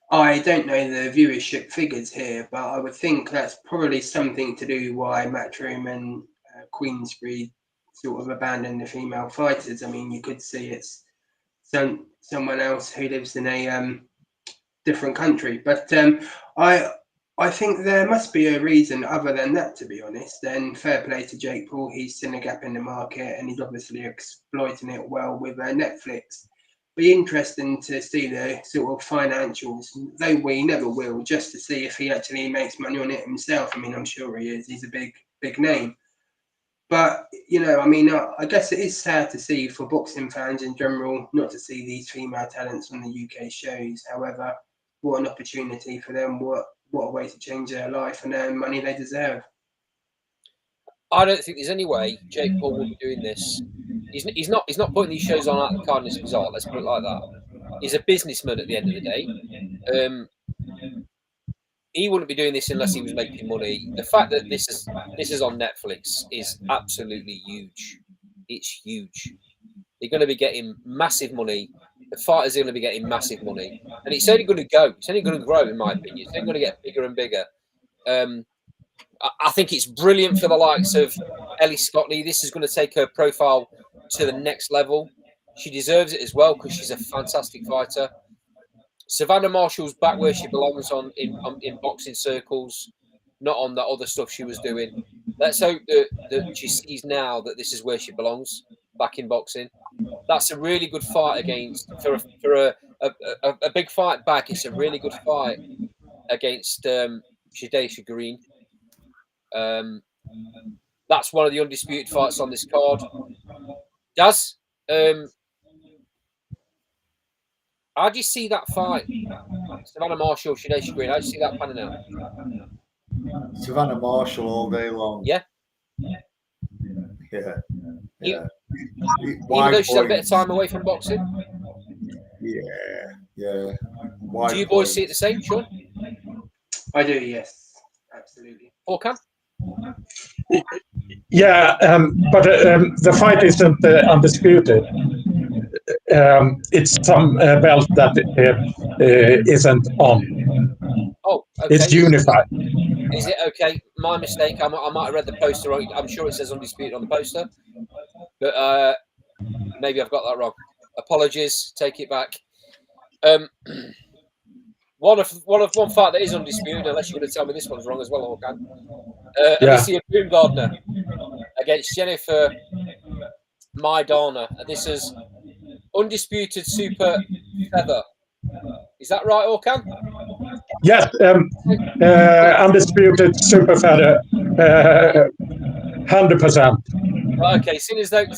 I don't know the viewership figures here, but I would think that's probably something to do why Matchroom and Queensberry sort of abandoned the female fighters. I mean, you could see it's someone else who lives in a different country, but I think there must be a reason other than that, to be honest. And fair play to Jake Paul, he's seen a gap in the market and he's obviously exploiting it well with Netflix. Be interesting to see the sort of financials, though we never will, just to see if he actually makes money on it himself. I mean, I'm sure he is. He's a big name. But, you know, I mean, I guess it is sad to see for boxing fans in general not to see these female talents on the UK shows. However, what an opportunity for them. What a way to change their life and earn money they deserve. I don't think there's any way Jake Paul will be doing this. He's not putting these shows on out of the kindness of his heart. Let's put it like that. He's a businessman at the end of the day. He wouldn't be doing this unless he was making money. The fact that this is on Netflix is absolutely huge. It's huge. They're going to be getting massive money. The fighters are going to be getting massive money, and it's only going to go. It's only going to grow, in my opinion. It's only going to get bigger and bigger. I think it's brilliant for the likes of Ellie Scottley. This is going to take her profile to the next level. She deserves it as well because she's a fantastic fighter. Savannah Marshall's back where she belongs in boxing circles, not on that other stuff she was doing. Let's hope that she sees now that this is where she belongs, back in boxing. That's a really good fight against for a big fight back. It's a really good fight against Shadesha Green. That's one of the undisputed fights on this card. Daz, how do you see that fight? Savannah Marshall, Shadesha Green. How do you see that panning out? Savannah Marshall all day long. Yeah. Yeah. Even though she's had a bit of time away from boxing. Yeah. Do you boys see it the same, Sean? I do, yes, absolutely. Orkan? Yeah, but the fight isn't undisputed. It's some belt that isn't on. Oh, okay. It's unified. Is it okay? My mistake. I might have read the poster wrong. I'm sure it says undisputed on the poster, but maybe I've got that wrong. Apologies. Take it back. One fight that is undisputed, unless you're going to tell me this one's wrong as well, Orkan. Alycia Baumgardner against Jennifer Maidana. This is undisputed super feather. Is that right, Orkan? Yes, undisputed super feather, 100%. Okay, seeing as though you're the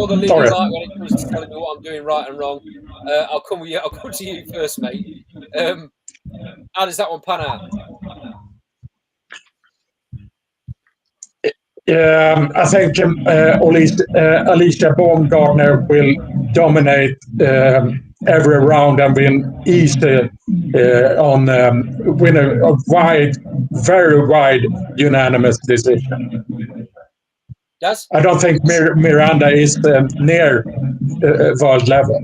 leading light when it comes to telling me what I'm doing right and wrong, I'll come to you first, mate. How does that one pan out? I think Alycia Baumgardner will dominate every round and win easy win a very wide unanimous decision. Yes. I don't think Miranda is near Va's level.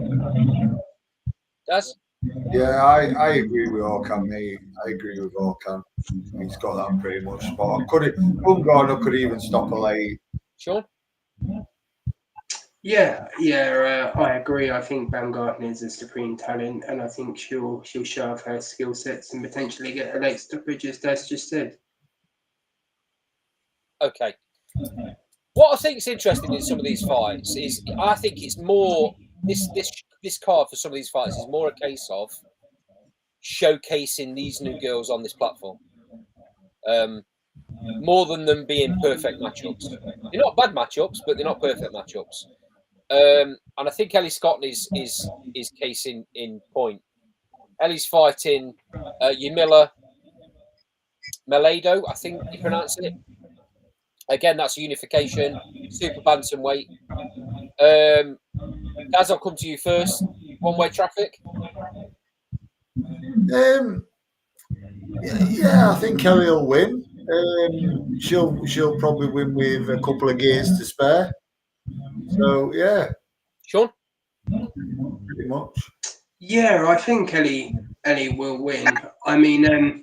Yes. Yeah, I agree with Orkan, mate. I agree with Orkan. He's got that pretty much spot on. Baumgardner could even stop a late. Sean? Yeah, I agree. I think Baumgardner is a supreme talent, and I think she'll show off her skill sets and potentially get a late stoppage, as Daz just said. Okay. What I think is interesting in some of these fights is I think it's more this card for some of these fights is more a case of showcasing these new girls on this platform. More than them being perfect matchups. They're not bad matchups, but they're not perfect matchups. And I think Ellie Scott is case in point. Ellie's fighting Yamila Melado, I think you pronounce it. Again, that's a unification, super bantamweight. Gaz, I'll come to you first. One-way traffic. Yeah, I think Ellie will win. She'll probably win with a couple of gears to spare. So yeah, Sean, pretty much. Yeah, I think Ellie will win. I mean,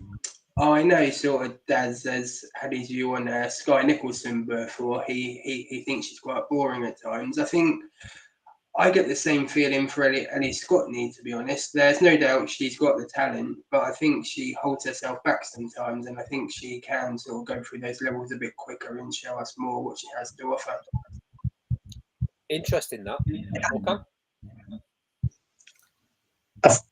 I know sort of Daz has had his view on Sky Nicholson before. He thinks she's quite boring at times. I think I get the same feeling for Ellie Scotney, to be honest. There's no doubt she's got the talent, but I think she holds herself back sometimes, and I think she can sort of go through those levels a bit quicker and show us more what she has to offer. interesting that. Okay.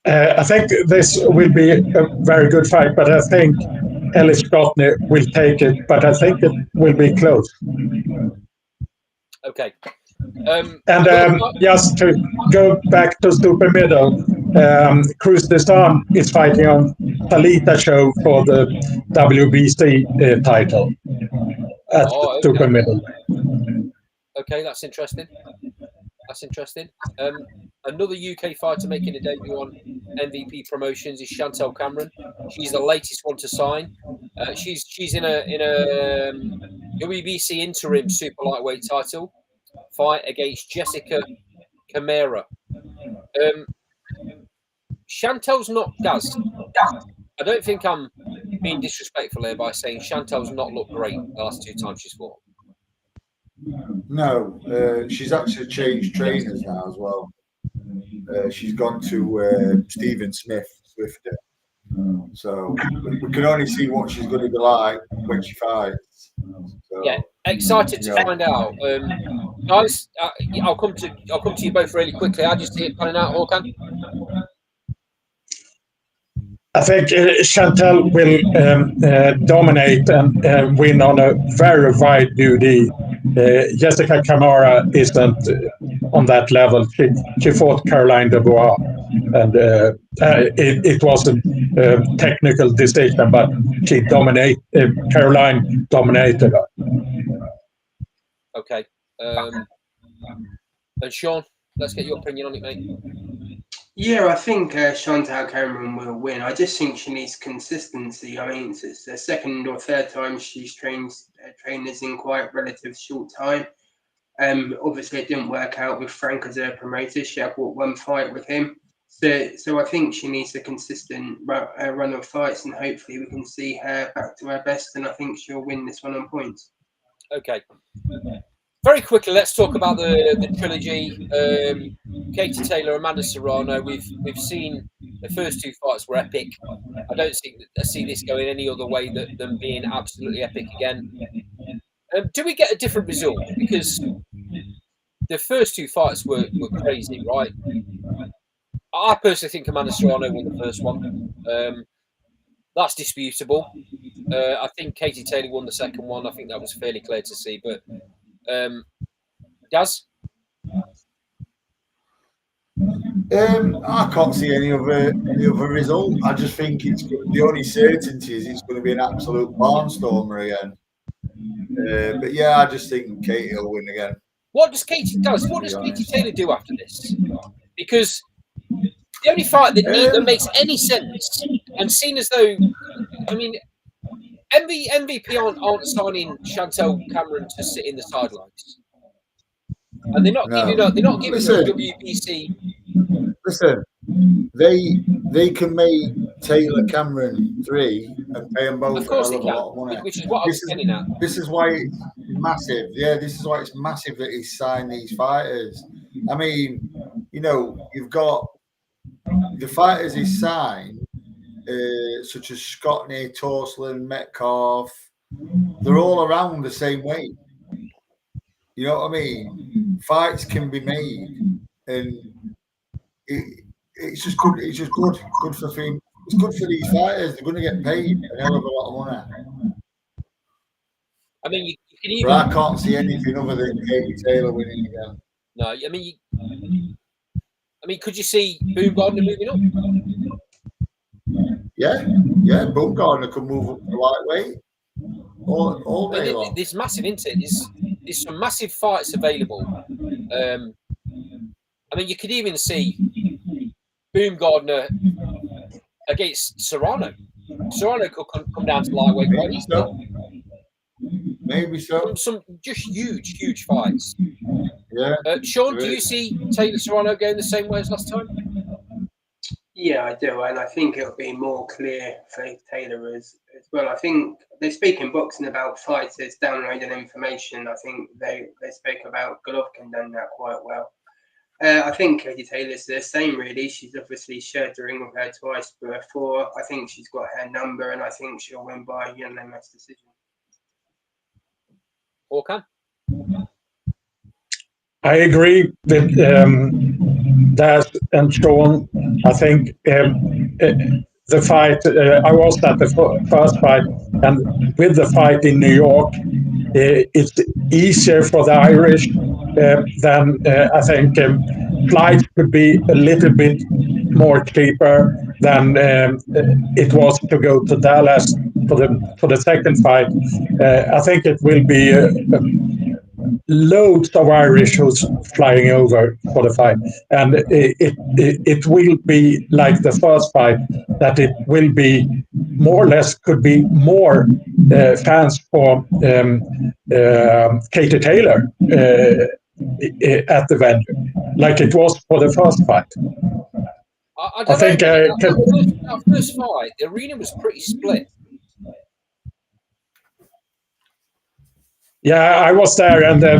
I think this will be a very good fight, but I think Ellie Scotney will take it, but I think it will be close. Okay. And just to go back to Super Middle, Cruz Destan is fighting on Talita show for the WBC title at Super Middle. Okay, that's interesting. That's interesting. Another UK fighter making a debut on MVP Promotions is Chantelle Cameron. She's the latest one to sign. She's in a WBC interim super lightweight title fight against Jessica Camara. Chantelle's not Gaz. I don't think I'm being disrespectful here by saying Chantelle's not looked great the last two times she's fought. No, she's actually changed trainers now as well. She's gone to Stephen Smith Swifter. So we can only see what she's going to be like when she fights. So, yeah, excited to find out, guys. I'll come to you both really quickly. How do you see it panning out, Orkan? I think Chantelle will dominate and win on a very wide duty. Jessica Camara isn't on that level. She fought Caroline Dubois, and it was a technical decision, but she Caroline dominated her. Okay. And Sean, let's get your opinion on it, mate. Yeah, I think Chantelle Cameron will win. I just think she needs consistency. I mean, it's the second or third time she's trained trainers in quite relative short time. Obviously, it didn't work out with Frank as her promoter. She had one fight with him. So I think she needs a consistent run of fights, and hopefully we can see her back to her best. And I think she'll win this one on points. Okay. Very quickly, let's talk about the trilogy. Katie Taylor, Amanda Serrano. We've seen the first two fights were epic. I don't see this going any other way than being absolutely epic again. Do we get a different result? Because the first two fights were crazy, right? I personally think Amanda Serrano won the first one. That's disputable. I think Katie Taylor won the second one. I think that was fairly clear to see. But Daz? I can't see any other result. I just think it's the only certainty is it's going to be an absolute barnstormer again. But yeah, I just think Katie will win again. What does Katie Taylor do after this? Because the only fight that makes any sense, and seen as though, I mean, MVP aren't signing Chantelle Cameron to sit in the sidelines. And they're not giving up. They're not giving Listen, WBC. Listen, they can make Taylor Cameron 3 and pay them both Of course a they hell of a lot of can, money. which is what I was getting at. This is why it's massive. Yeah, this is why it's massive that he's signed these fighters. I mean, you know, you've got the fighters he's signed, such as Scottney, Thorslund, Metcalf. They're all around the same weight. You know what I mean? Fights can be made, and it's just good. It's just good for film. It's good for these fighters. They're going to get paid a hell of a lot of money. I mean, you can even. But I can't see anything other than Katie Taylor winning again. No, I mean, could you see Baumgardner moving up? Yeah, Baumgardner could move up to lightweight all day long. There's massive, isn't it? There's some massive fights available. I mean, you could even see Baumgardner against Serrano. Serrano could come down to lightweight quite easily. Maybe so. Some just huge fights. Yeah. Sean, do you see Taylor Serrano going the same way as last time? Yeah, I do, and I think it'll be more clear for Taylor as well. I think they speak in boxing about fighters downloading information. I think they spoke about Golovkin done that quite well. I think Katie Taylor's the same, really. She's obviously shared the ring with her twice before. I think she's got her number, and I think she'll win by unanimous decision. Orkan? I agree with Daz and Sean. I think the fight, I was at the first fight, and with the fight in New York, it's easier for the Irish than I think flights could be a little bit more cheaper than it was to go to Dallas for the second fight. I think it will be loads of Irish who's flying over for the fight, and it will be like the first fight, that it will be more or less could be more fans for Katie Taylor at the venue, like it was for the first fight. I think that first fight, the arena was pretty split. Yeah, I was there, and I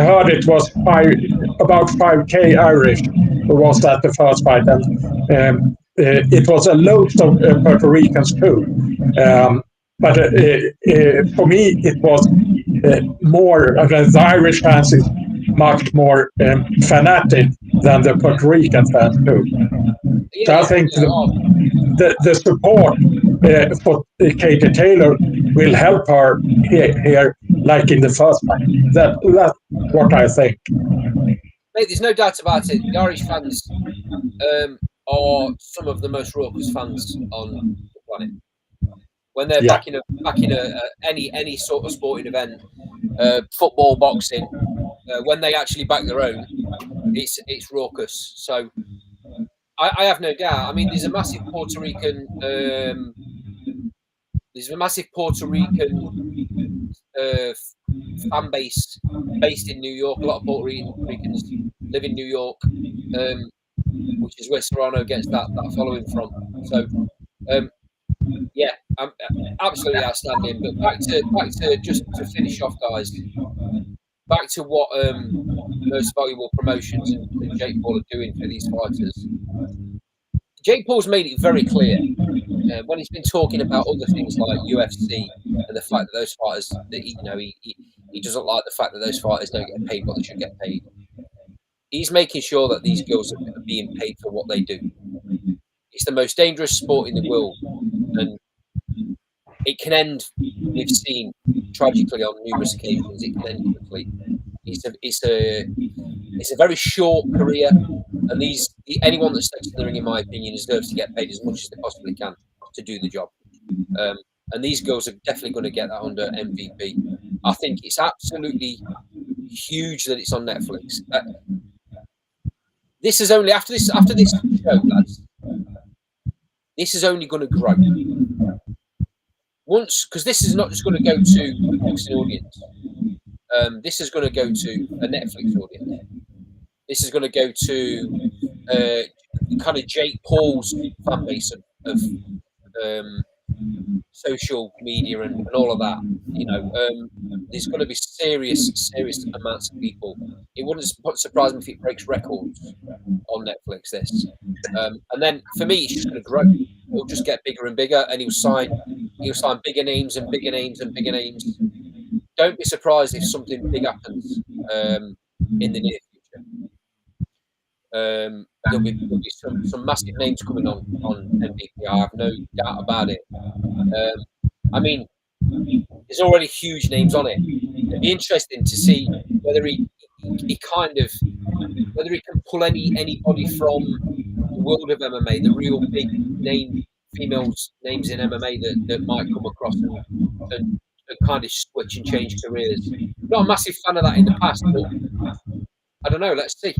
heard it was about 5K Irish who was at the first fight, and it was a load of Puerto Ricans too. But for me, it was more, the Irish fans is much more fanatic than the Puerto Rican fans too. Yeah, so I think the support for Katie Taylor will help her here like in the first fight. That's what I think. Mate, there's no doubt about it. The Irish fans are some of the most raucous fans on the planet. When they're back in any sort of sporting event, football, boxing, when they actually back their own, it's raucous. So I have no doubt. I mean, there's a massive Puerto Rican fan base based in New York. A lot of Puerto Ricans live in New York, which is where Serrano gets that following from. So, yeah, absolutely outstanding. But back to just to finish off, guys. Back to what most valuable promotions and Jake Paul are doing for these fighters. Jake Paul's made it very clear when he's been talking about other things like UFC and the fact that those fighters, that he doesn't like the fact that those fighters don't get paid what they should get paid. He's making sure that these girls are being paid for what they do. It's the most dangerous sport in the world, and it can end. We've seen tragically on numerous occasions. It can end quickly. It's a very short career, and anyone that steps in the ring, in my opinion, deserves to get paid as much as they possibly can to do the job. And these girls are definitely going to get that under MVP. I think it's absolutely huge that it's on Netflix. This is only after this show, lads. This is only going to grow. Once, because this is not just going to go to the boxing audience. This is going to go to a Netflix audience. This is going to go to kind of Jake Paul's fan base of social media and all of that. You know, there's going to be serious amounts of people. It wouldn't surprise me if it breaks records on Netflix. This, and then for me, it's just going to grow. It'll just get bigger and bigger, and he'll sign bigger names and bigger names and bigger names. Don't be surprised if something big happens in the near future. There'll be some massive names coming on MVP. I have no doubt about it. I mean, there's already huge names on it. It'd be interesting to see whether he can pull anybody from the world of MMA, the real big name females names in MMA that might come across and kind of switch and change careers. Not a massive fan of that in the past, but I don't know. Let's see.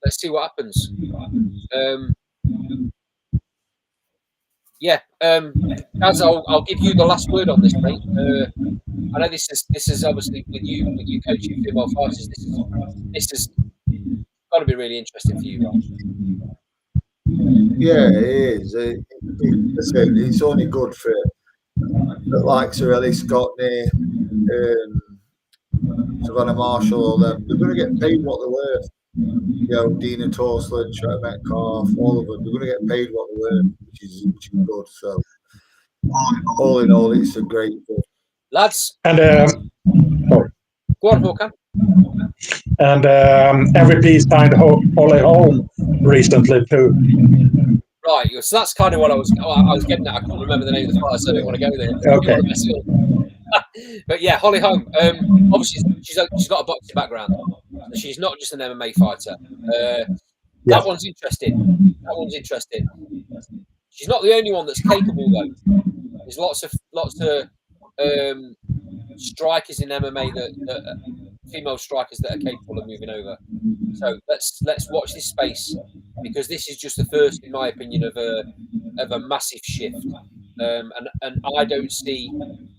Let's see what happens. As I'll give you the last word on this, mate. I know this is obviously with you coaching female fighters. This has got to be really interesting for you, right? Yeah, it is. It's only good for like Sir Ellie Scottney, Savannah Marshall, all them. They're going to get paid what they're worth. You know, Dina Thorslund, Chantelle Cameron, all of them. They're going to get paid what they're worth, which is good. So, all in all, it's a great thing. Lads. And go on, Håkan. And MVP signed Holly Holm recently too. Right, so that's kind of what I was getting at. I couldn't remember the name of the fighter, so I didn't want to go there. Okay. But yeah, Holly Holm. Obviously, she's got a boxing background. So she's not just an MMA fighter. That one's interesting. She's not the only one that's capable, though. There's lots of strikers in MMA that female strikers that are capable of moving over. So let's watch this space, because this is just the first, in my opinion, of a massive shift. And I don't see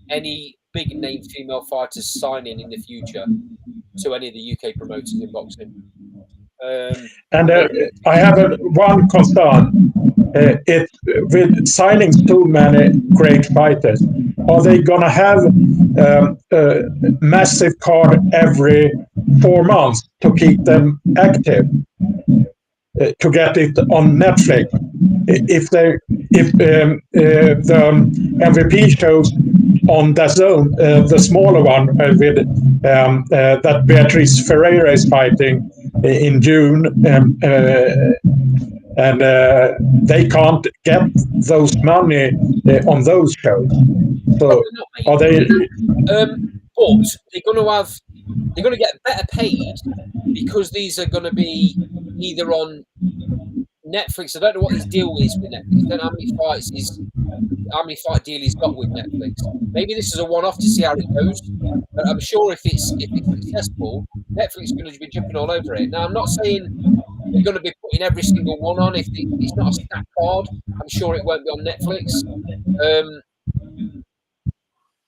any big name female fighters signing in the future to any of the UK promoters in boxing. And I have one concern. With signing too many great fighters, are they going to have a massive card every 4 months to keep them active? To get it on Netflix, if the MVP shows on DAZN, the smaller one with that Beatrice Ferreira is fighting in June, and they can't get those money on those shows. So are they? But they're going to get better paid, because these are going to be either on Netflix. I don't know what his deal is with Netflix. I don't know how many fight deal he's got with Netflix. Maybe this is a one-off to see how it goes. But I'm sure if it's successful, Netflix is going to be jumping all over it. Now, I'm not saying you're going to be putting every single one on. If it's not a stack card, I'm sure it won't be on Netflix.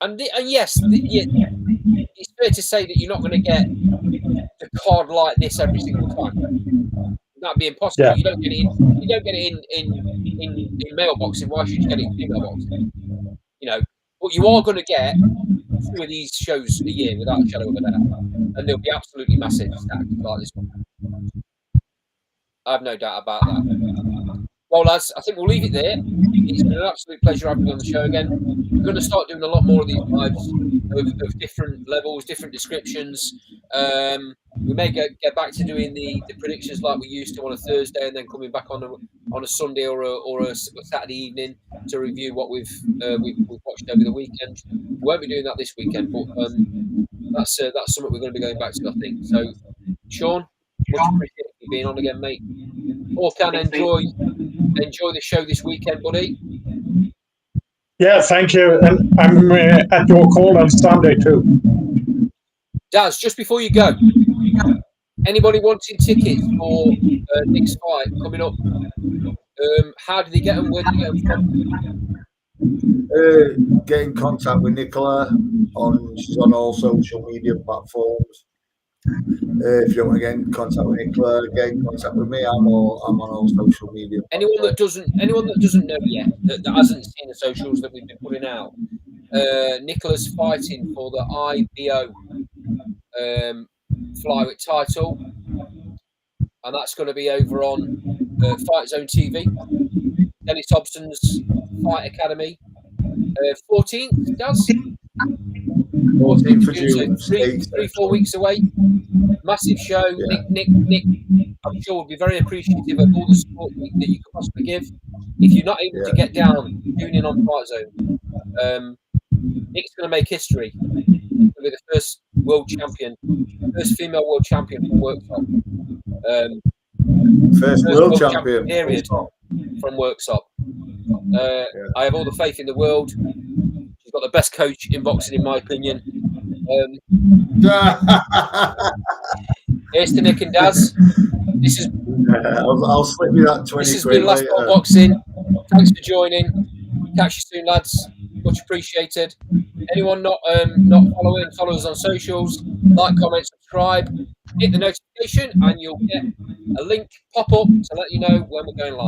And yes, it's fair to say that you're not going to get the card like this every single time. That'd be impossible. Yeah. You don't get it in male boxing. Why should you get it in female boxing? You know, but you are going to get 2 of these shows a year without a shadow of a doubt, and they'll be absolutely massive stacks like this one. I have no doubt about that. Well, lads, I think we'll leave it there. It's been an absolute pleasure having you on the show again. We're going to start doing a lot more of these lives of different levels, different descriptions. We may get back to doing the predictions like we used to on a Thursday, and then coming back on a Sunday or a Saturday evening to review what we've watched over the weekend. We won't be doing that this weekend, but that's something we're going to be going back to, I think. So, Sean, much appreciated you being on again, mate. Or can enjoy the show this weekend, buddy. Yeah, thank you. And I'm at your call on Sunday too. Daz, just before you go, anybody wanting tickets for Nick's fight coming up? How did they get them? Where did they get them from? get in contact with Nicola she's on all social media platforms. If you want to get in contact with Nicola, get in contact with me. I'm on all social media. Anyone that doesn't know yet, that hasn't seen the socials that we've been putting out, Nicola's fighting for the IBO flyweight title, and that's going to be over on Fight Zone TV. Dennis Hobson's Fight Academy, 14th, Daz? 14th of June. So 3-4 weeks away. Massive show. Yeah. Nick, I'm sure will be very appreciative of all the support that you could possibly give. If you're not able to get down, tune in on Fight Zone. Nick's going to make history. He'll be the first world champion, first female world champion from Worksop. First world champion period from Worksop. I have all the faith in the world. She's got the best coach in boxing, in my opinion. Here's to Nick and Daz. This is. I'll slip you that 20. This has been Last One Boxing. Thanks for joining. Catch you soon, lads. Much appreciated. Anyone not following, follow us on socials. Like, comment, subscribe. Hit the notification, and you'll get a link pop up to let you know when we're going live.